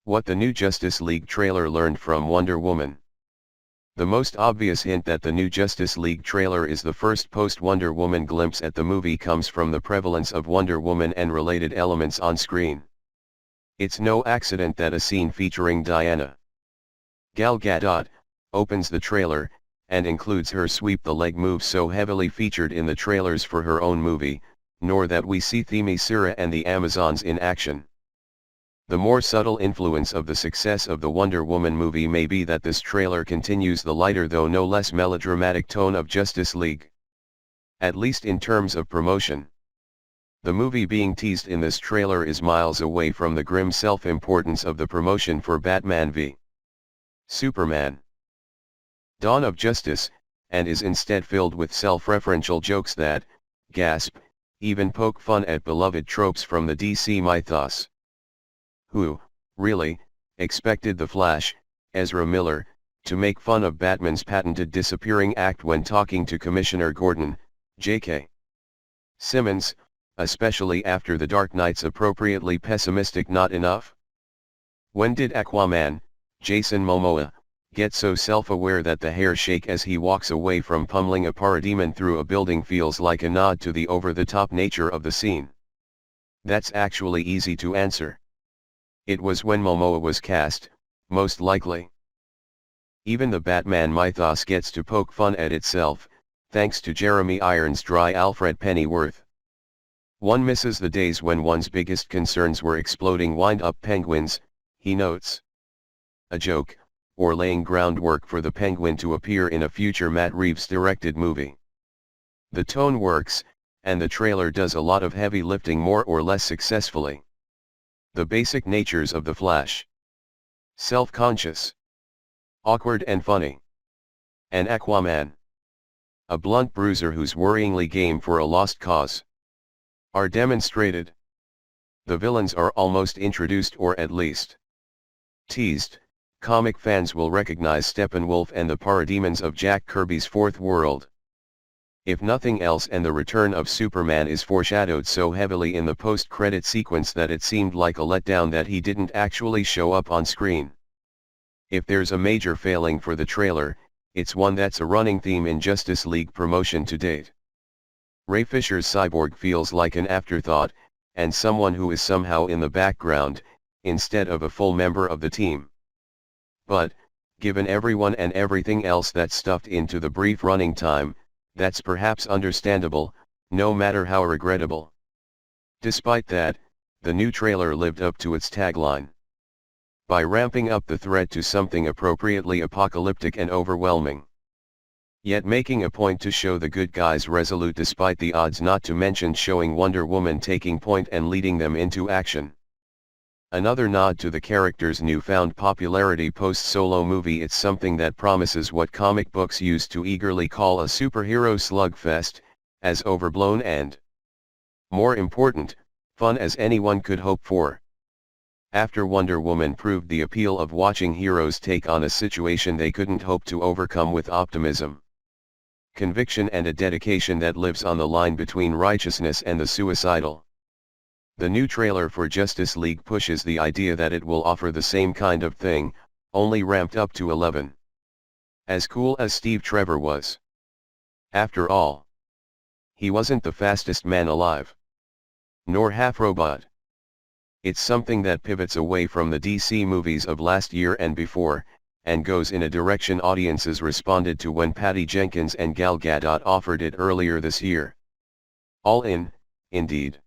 What the new Justice League trailer learned from Wonder Woman. The most obvious hint that the new Justice League trailer is the first post-Wonder Woman glimpse at the movie comes from the prevalence of Wonder Woman and related elements on screen. It's no accident that a scene featuring Diana Gal Gadot opens the trailer, and includes her sweep the leg move so heavily featured in the trailers for her own movie, nor that we see Themyscira and the Amazons in action. The more subtle influence of the success of the Wonder Woman movie may be that this trailer continues the lighter though no less melodramatic tone of Justice League. At least in terms of promotion. The movie being teased in this trailer is miles away from the grim self-importance of the promotion for Batman v Superman: Dawn of Justice, and is instead filled with self-referential jokes that, gasp, even poke fun at beloved tropes from the DC mythos. Who, really, expected The Flash, Ezra Miller, to make fun of Batman's patented disappearing act when talking to Commissioner Gordon, J.K. Simmons, especially after The Dark Knight's appropriately pessimistic "not enough"? When did Aquaman, Jason Momoa, get so self-aware that the hair shake as he walks away from pummeling a parademon through a building feels like a nod to the over-the-top nature of the scene? That's actually easy to answer. It was when Momoa was cast, most likely. Even the Batman mythos gets to poke fun at itself, thanks to Jeremy Irons' dry Alfred Pennyworth. One misses the days when one's biggest concerns were exploding wind-up penguins, he notes. A joke, or laying groundwork for the Penguin to appear in a future Matt Reeves-directed movie. The tone works, and the trailer does a lot of heavy lifting more or less successfully. The basic natures of the Flash: self-conscious, awkward and funny. And Aquaman, a blunt bruiser who's worryingly game for a lost cause, are demonstrated. The villains are almost introduced, or at least teased. Comic fans will recognize Steppenwolf and the parademons of Jack Kirby's Fourth World. If nothing else, and the return of Superman is foreshadowed so heavily in the post-credit sequence that it seemed like a letdown that he didn't actually show up on screen. If there's a major failing for the trailer, it's one that's a running theme in Justice League promotion to date. Ray Fisher's Cyborg feels like an afterthought, and someone who is somehow in the background, instead of a full member of the team. But, given everyone and everything else that's stuffed into the brief running time, that's perhaps understandable, no matter how regrettable. Despite that, the new trailer lived up to its tagline. By ramping up the threat to something appropriately apocalyptic and overwhelming. Yet making a point to show the good guys resolute despite the odds, not to mention showing Wonder Woman taking point and leading them into action. Another nod to the character's newfound popularity post-solo movie. It's something that promises what comic books used to eagerly call a superhero slugfest, as overblown and, more important, fun as anyone could hope for. After Wonder Woman proved the appeal of watching heroes take on a situation they couldn't hope to overcome with optimism, conviction and a dedication that lives on the line between righteousness and the suicidal. The new trailer for Justice League pushes the idea that it will offer the same kind of thing, only ramped up to 11. As cool as Steve Trevor was. After all, he wasn't the fastest man alive. Nor half robot. It's something that pivots away from the DC movies of last year and before, and goes in a direction audiences responded to when Patty Jenkins and Gal Gadot offered it earlier this year. All in, indeed.